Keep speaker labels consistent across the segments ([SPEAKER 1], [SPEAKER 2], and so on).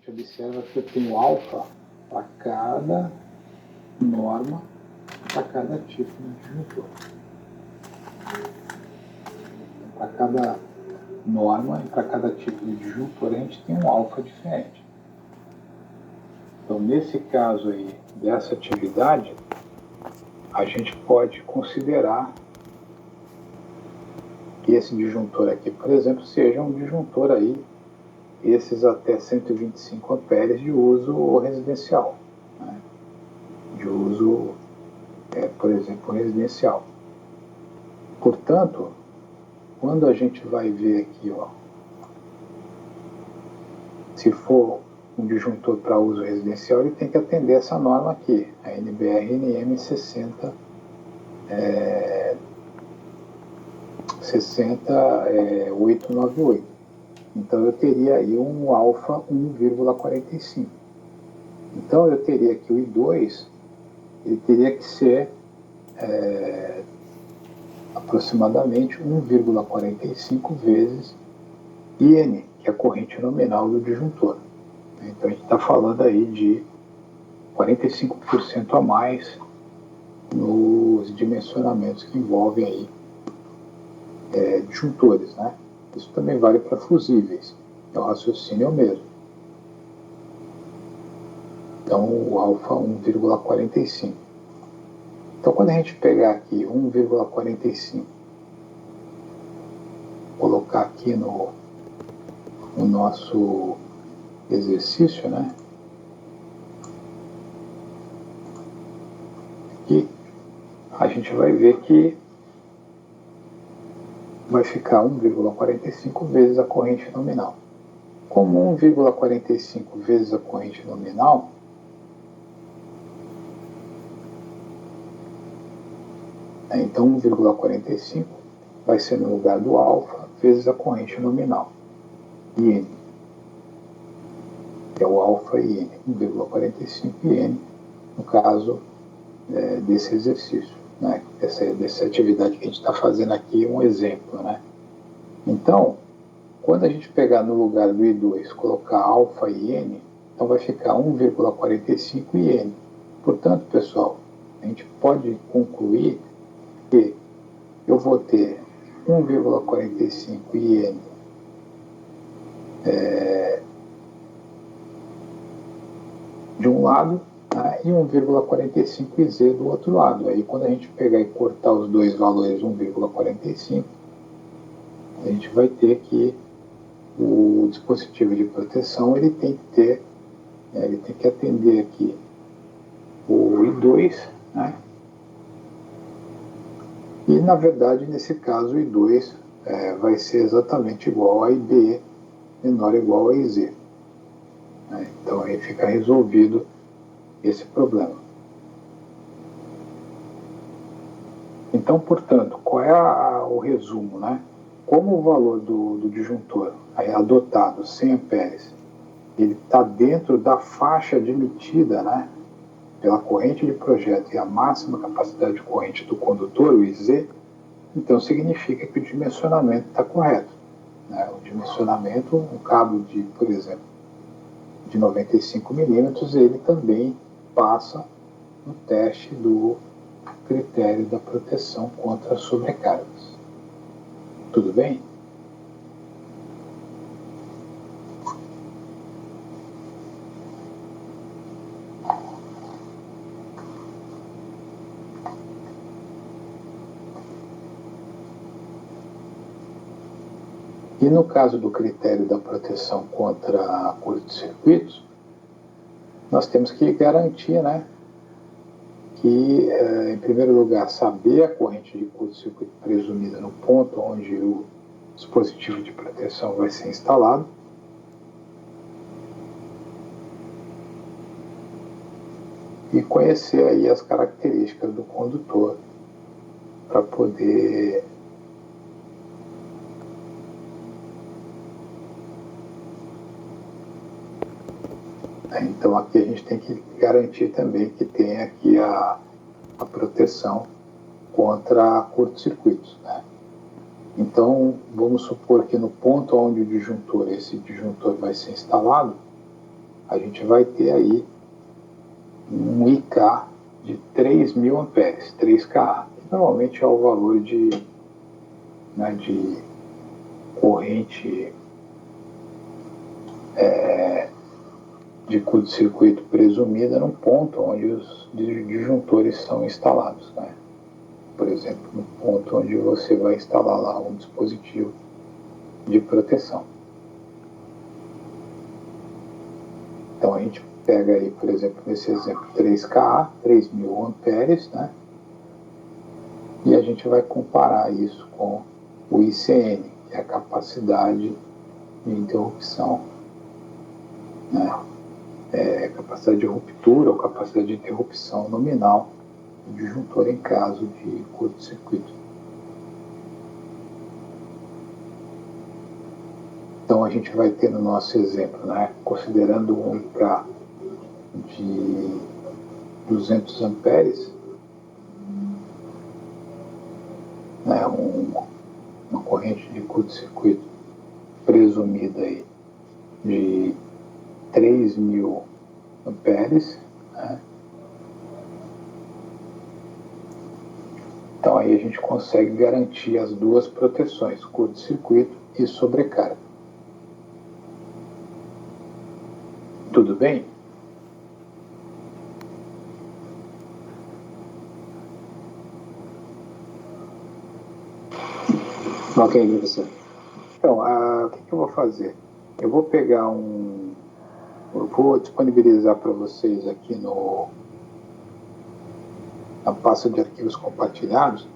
[SPEAKER 1] gente observa que eu tenho alfa para cada norma, para cada tipo de disjuntor. Para cada norma e para cada tipo de disjuntor a gente tem um alfa diferente. Então, nesse caso aí, dessa atividade, a gente pode considerar que esse disjuntor aqui, por exemplo, seja um disjuntor aí, esses até 125 amperes de uso residencial, né? De uso, por exemplo, residencial. Portanto, quando a gente vai ver aqui, ó, se for um disjuntor para uso residencial, ele tem que atender essa norma aqui, a NBR-NM 60898. Então eu teria aí um alfa 1,45. Então eu teria aqui o I2, ele teria que ser aproximadamente 1,45 vezes IN, que é a corrente nominal do disjuntor. Então a gente está falando aí de 45% a mais nos dimensionamentos que envolvem aí disjuntores, né? Isso também vale para fusíveis, o raciocínio é o mesmo. Então o alfa 1,45. Então quando a gente pegar aqui 1,45, colocar aqui no nosso exercício, né? E a gente vai ver que vai ficar 1,45 vezes a corrente nominal. Como 1,45 vezes a corrente nominal, então 1,45 vai ser no lugar do alfa vezes a corrente nominal, IN. É o alfa e N, 1,45 IN, no caso desse exercício, né? Dessa atividade que a gente está fazendo aqui, um exemplo, né? Então, quando a gente pegar no lugar do I2, colocar alfa e N, então vai ficar 1,45 IN. Portanto, pessoal, a gente pode concluir que eu vou ter 1,45 IN de um lado, né, e 1,45 IZ do outro lado. Aí quando a gente pegar e cortar os dois valores 1,45, a gente vai ter que o dispositivo de proteção ele tem que ter, ele tem que atender aqui o I2, né? E na verdade nesse caso o I2 vai ser exatamente igual a IB menor ou igual a IZ. Então aí fica resolvido esse problema. Então, portanto, qual é o resumo, né? Como o valor do disjuntor adotado, 100 amperes, ele está dentro da faixa admitida, né, pela corrente de projeto e a máxima capacidade de corrente do condutor, o IZ, então significa que o dimensionamento está correto, né? O dimensionamento, um cabo de, por exemplo, de 95 milímetros, ele também passa no teste do critério da proteção contra sobrecargas. Tudo bem? E no caso do critério da proteção contra curto-circuitos, nós temos que garantir, né, que, em primeiro lugar, saber a corrente de curto-circuito presumida no ponto onde o dispositivo de proteção vai ser instalado, e conhecer aí as características do condutor para poder então aqui a gente tem que garantir também que tem aqui a proteção contra curto-circuitos, né? Então vamos supor que no ponto onde esse disjuntor vai ser instalado, a gente vai ter aí um IK de 3.000 amperes, 3Ka, que normalmente é o valor de corrente de curto-circuito presumida no ponto onde os disjuntores são instalados, né? Por exemplo, no ponto onde você vai instalar lá um dispositivo de proteção. Então a gente pega aí, por exemplo, nesse exemplo 3Ka, 3.000 amperes, né? E a gente vai comparar isso com o ICN, que é a capacidade de interrupção, né? Capacidade de ruptura ou capacidade de interrupção nominal do disjuntor em caso de curto-circuito. Então a gente vai ter no nosso exemplo, né, considerando um IK de 200 amperes, né, uma corrente de curto-circuito presumida aí de 3.000 amperes, né? Então aí a gente consegue garantir as duas proteções, curto-circuito e sobrecarga. Tudo bem?
[SPEAKER 2] Ok, professor.
[SPEAKER 1] Então, o que eu vou fazer? Eu vou pegar eu vou disponibilizar para vocês aqui na pasta de arquivos compartilhados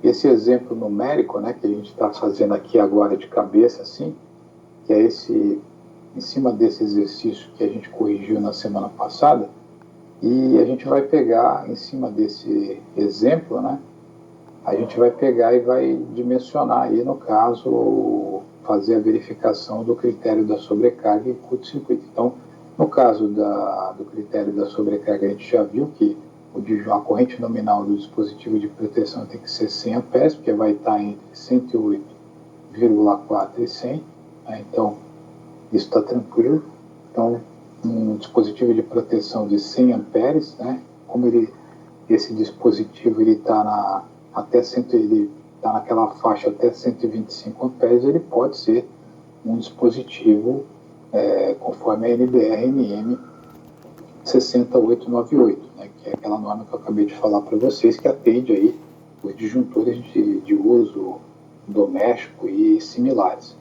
[SPEAKER 1] esse exemplo numérico, né, que a gente está fazendo aqui agora de cabeça, assim, que é em cima desse exercício que a gente corrigiu na semana passada, e a gente vai pegar em cima desse exemplo, né, a gente vai pegar e vai dimensionar aí, no caso, fazer a verificação do critério da sobrecarga e curto-circuito. Então, no caso do critério da sobrecarga, a gente já viu que a corrente nominal do dispositivo de proteção tem que ser 100 amperes, porque vai estar entre 108,4 e 100, né? Então, isso está tranquilo. Então, um dispositivo de proteção de 100 amperes, né? Como esse dispositivo está naquela faixa até 125 amperes, ele pode ser um dispositivo conforme a NBR-NM 60898, né, que é aquela norma que eu acabei de falar para vocês, que atende aí os disjuntores de uso doméstico e similares.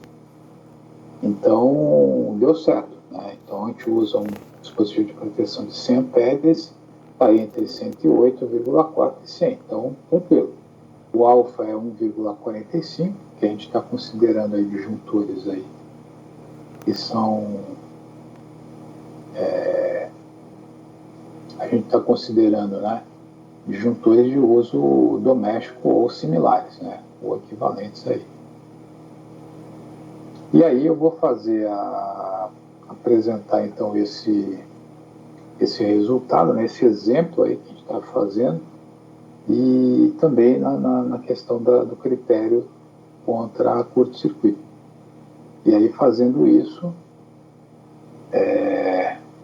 [SPEAKER 1] Então, deu certo, né? Então, a gente usa um dispositivo de proteção de 100 amperes, está entre 108,4 e 100, então, tranquilo. O alfa é 1,45, que a gente está considerando aí disjuntores aí, que são... a gente está considerando, né, disjuntores de uso doméstico ou similares, né, ou equivalentes aí. E aí eu vou apresentar então esse resultado, né, esse exemplo aí que a gente está fazendo, e também na questão do critério contra curto-circuito. E aí, fazendo isso,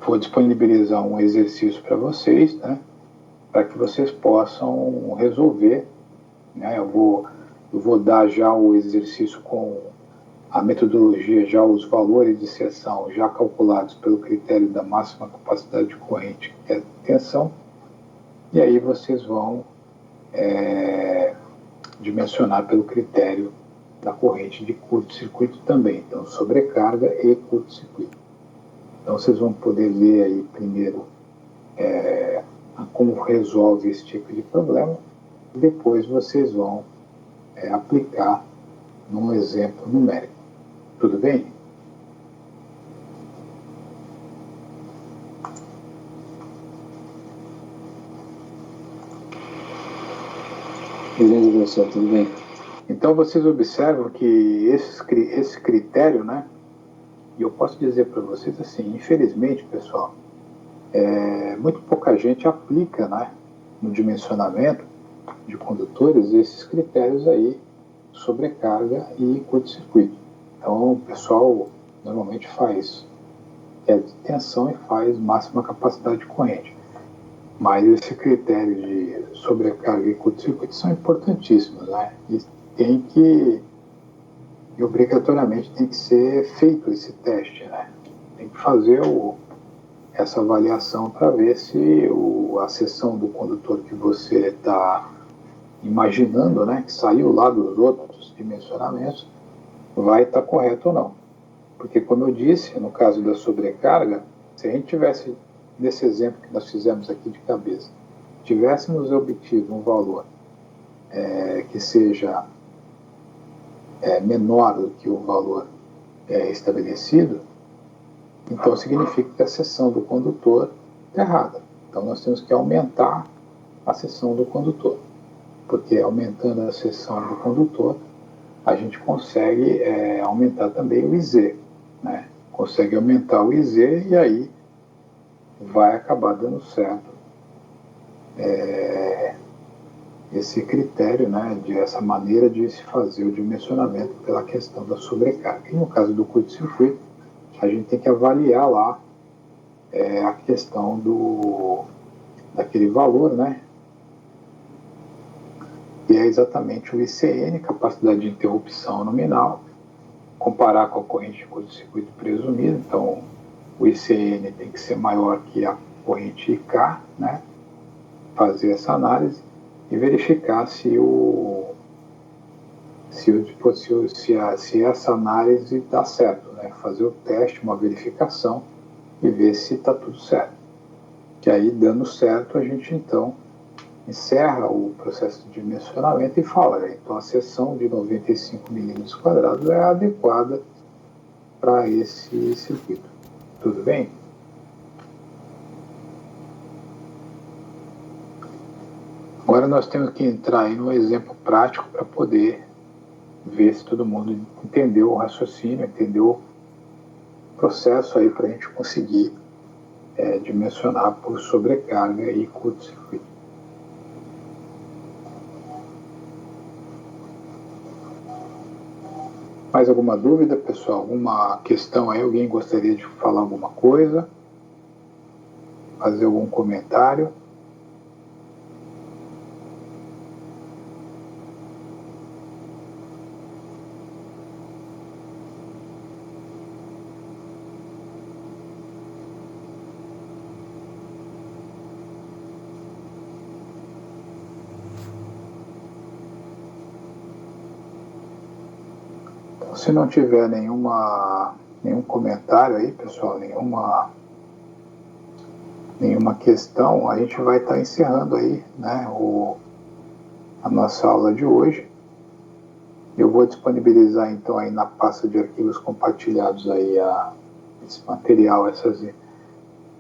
[SPEAKER 1] vou disponibilizar um exercício para vocês, né, para que vocês possam resolver, né. Eu vou dar já o exercício com a metodologia, já os valores de seção já calculados pelo critério da máxima capacidade de corrente, que é a tensão, e aí vocês vão dimensionar pelo critério da corrente de curto-circuito também, então sobrecarga e curto-circuito. Então vocês vão poder ver aí primeiro como resolve esse tipo de problema, e depois vocês vão aplicar num exemplo numérico. Tudo bem?
[SPEAKER 2] Beleza, professor, tudo bem.
[SPEAKER 1] Então vocês observam que esse critério, né, e eu posso dizer para vocês assim, infelizmente, pessoal, muito pouca gente aplica, né, no dimensionamento de condutores esses critérios aí, sobrecarga e curto-circuito. Então o pessoal normalmente faz queda de tensão e faz máxima capacidade de corrente. Mas esse critério de sobrecarga e curto-circuito são importantíssimos, né? E obrigatoriamente tem que ser feito esse teste, né? Tem que fazer essa avaliação para ver se a seção do condutor que você está imaginando, né, que saiu lá dos outros dimensionamentos, vai estar correto ou não. Porque, como eu disse, no caso da sobrecarga, se a gente tivesse, nesse exemplo que nós fizemos aqui de cabeça, tivéssemos obtido um valor que seja menor do que o valor estabelecido, então significa que a seção do condutor está errada. Então nós temos que aumentar a seção do condutor, porque aumentando a seção do condutor, a gente consegue aumentar também o IZ, né? Consegue aumentar o IZ e aí vai acabar dando certo esse critério, né, essa maneira de se fazer o dimensionamento pela questão da sobrecarga. E no caso do curto-circuito, a gente tem que avaliar lá a questão daquele valor, né, que é exatamente o ICN, capacidade de interrupção nominal, comparar com a corrente de curto-circuito presumido. Então, o ICN tem que ser maior que a corrente IK, né, fazer essa análise e verificar se essa análise dá certo, né? Fazer o teste, uma verificação e ver se está tudo certo. Que aí, dando certo, a gente então encerra o processo de dimensionamento e fala, então a seção de 95 milímetros quadrados é adequada para esse circuito. Tudo bem? Agora nós temos que entrar aí no exemplo prático para poder ver se todo mundo entendeu o raciocínio, entendeu o processo aí para a gente conseguir dimensionar por sobrecarga e curto-circuito. Mais alguma dúvida, pessoal? Alguma questão aí? Alguém gostaria de falar alguma coisa? Fazer algum comentário? Se não tiver nenhum comentário aí, pessoal, nenhuma questão, a gente vai estar encerrando aí, né, a nossa aula de hoje. Eu vou disponibilizar então aí na pasta de arquivos compartilhados aí esse material,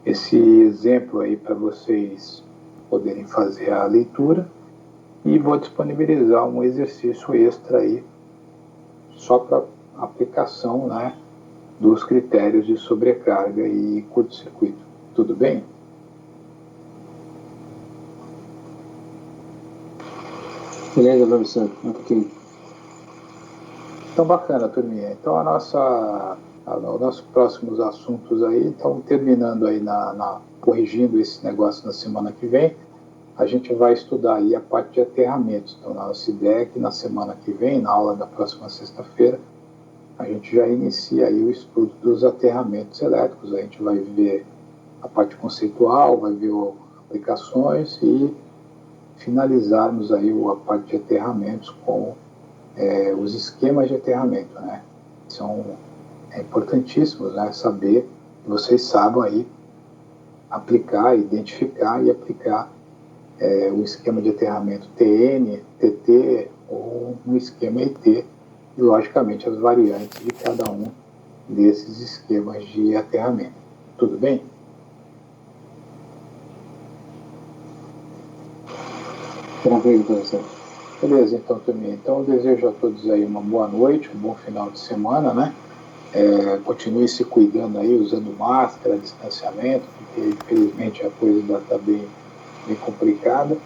[SPEAKER 1] esse exemplo aí para vocês poderem fazer a leitura, e vou disponibilizar um exercício extra aí só para aplicação, né, dos critérios de sobrecarga e curto-circuito. Tudo bem?
[SPEAKER 2] Beleza, professor. Ok.
[SPEAKER 1] Então, bacana, turminha. Então, os nossos próximos assuntos aí estão terminando aí corrigindo esse negócio na semana que vem. A gente vai estudar aí a parte de aterramentos. Então, nossa ideia é que na semana que vem, na aula da próxima sexta-feira, a gente já inicia aí o estudo dos aterramentos elétricos. A gente vai ver a parte conceitual, vai ver aplicações e finalizarmos aí a parte de aterramentos com os esquemas de aterramento, né? São importantíssimos, né, saber, que vocês saibam aí aplicar, identificar e aplicar o esquema de aterramento TN, TT ou um esquema ET, e logicamente as variantes de cada um desses esquemas de aterramento. Tudo bem?
[SPEAKER 2] Tranquilo, professor.
[SPEAKER 1] Beleza, então, turminha. Então, eu desejo a todos aí uma boa noite, um bom final de semana, né? Continue se cuidando aí, usando máscara, distanciamento, porque infelizmente a coisa está bem complicada.